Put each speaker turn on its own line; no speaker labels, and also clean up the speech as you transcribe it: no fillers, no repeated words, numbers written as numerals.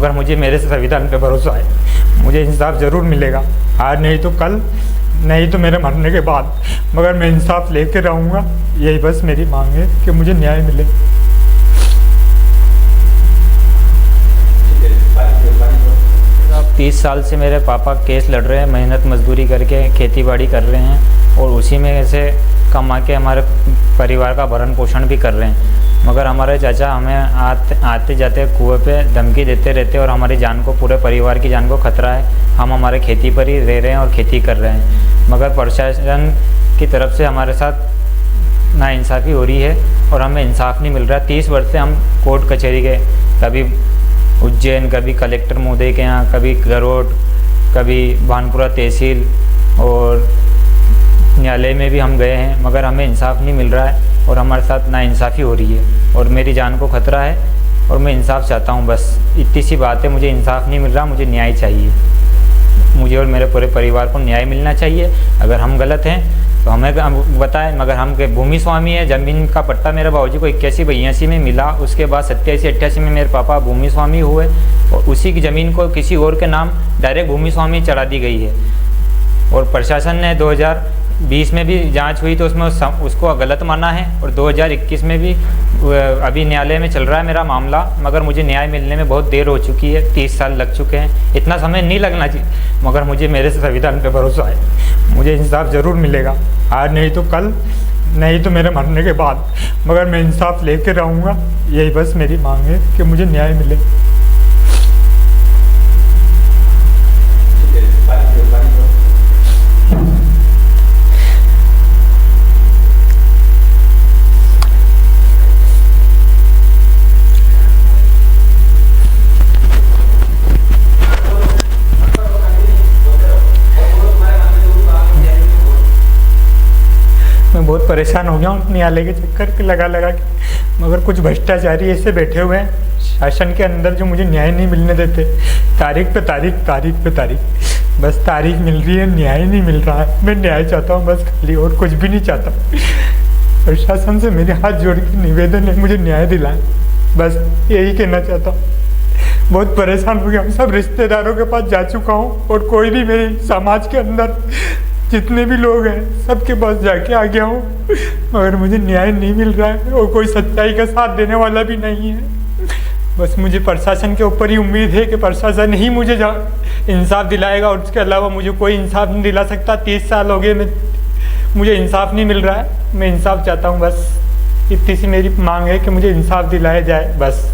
मगर मुझे मेरे संविधान पे भरोसा है, मुझे इंसाफ ज़रूर मिलेगा, आज नहीं तो कल, नहीं तो मेरे मरने के बाद, मगर मैं इंसाफ लेके रहूँगा। यही बस मेरी मांग है कि मुझे न्याय मिले।
अब 30 साल से मेरे पापा केस लड़ रहे हैं, मेहनत मजदूरी करके खेती बाड़ी कर रहे हैं और उसी में से कमा के हमारे परिवार का भरण पोषण भी कर रहे हैं। मगर हमारे चाचा हमें आते जाते कुएं पे धमकी देते रहते और हमारी जान को, पूरे परिवार की जान को खतरा है। हम हमारे खेती पर ही रह रहे हैं और खेती कर रहे हैं, मगर प्रशासन की तरफ से हमारे साथ नाइंसाफ़ी हो रही है और हमें इंसाफ नहीं मिल रहा। 30 वर्ष से हम कोर्ट कचहरी गए, कभी उज्जैन, कभी कलेक्टर महोदय के यहाँ, कभी गरोड, कभी भानपुरा तहसील और न्यायालय में भी हम गए हैं, मगर हमें इंसाफ नहीं मिल रहा है और हमारे साथ नाइंसाफ़ी हो रही है और मेरी जान को खतरा है और मैं इंसाफ चाहता हूँ। बस इतनी सी बात है, मुझे इंसाफ नहीं मिल रहा, मुझे न्याय चाहिए। मुझे और मेरे पूरे परिवार को न्याय मिलना चाहिए। अगर हम गलत हैं तो हमें बताएं, मगर हम भूमि स्वामी है। ज़मीन का पट्टा मेरे बाबूजी को 81-82 में मिला, उसके बाद 87-88 में मेरे पापा भूमि स्वामी हुए और उसी की ज़मीन को किसी और के नाम डायरेक्ट भूमि स्वामी चढ़ा दी गई है। और प्रशासन ने 2020 में भी जांच हुई तो उसमें उसको गलत माना है और 2021 में भी अभी न्यायालय में चल रहा है मेरा मामला, मगर मुझे न्याय मिलने में बहुत देर हो चुकी है। 30 साल लग चुके हैं, इतना समय नहीं लगना चाहिए, मगर मुझे मेरे संविधान पे भरोसा है, मुझे इंसाफ ज़रूर मिलेगा, आज नहीं तो कल, नहीं तो मेरे मरने के बाद, मगर मैं इंसाफ लेके रहूँगा। यही बस मेरी मांग है कि मुझे न्याय मिले। मैं बहुत परेशान हो गया हूँ न्यायालय के चक्कर के लगा के, मगर कुछ भ्रष्टाचारी ऐसे बैठे हुए हैं शासन के अंदर जो मुझे न्याय नहीं मिलने देते। तारीख पे तारीख, बस तारीख मिल रही है, न्याय नहीं मिल रहा है। मैं न्याय चाहता हूँ बस, खाली और कुछ भी नहीं चाहता। प्रशासन से मेरे हाथ जोड़ के निवेदन है, मुझे न्याय दिलाएं, बस यही कहना चाहता हूँ। बहुत परेशान हो गया हूँ, सब रिश्तेदारों के पास जा चुका हूँ और कोई भी मेरे समाज के अंदर जितने भी लोग हैं सबके पास जाके आ गया हूँ, मगर मुझे न्याय नहीं मिल रहा है और कोई सच्चाई का साथ देने वाला भी नहीं है। बस मुझे प्रशासन के ऊपर ही उम्मीद है कि प्रशासन ही मुझे इंसाफ दिलाएगा और उसके अलावा मुझे कोई इंसाफ नहीं दिला सकता। 30 साल हो गए मुझे इंसाफ नहीं मिल रहा है, मैं इंसाफ चाहता हूँ। बस इतनी सी मेरी मांग है कि मुझे इंसाफ दिलाया जाए बस।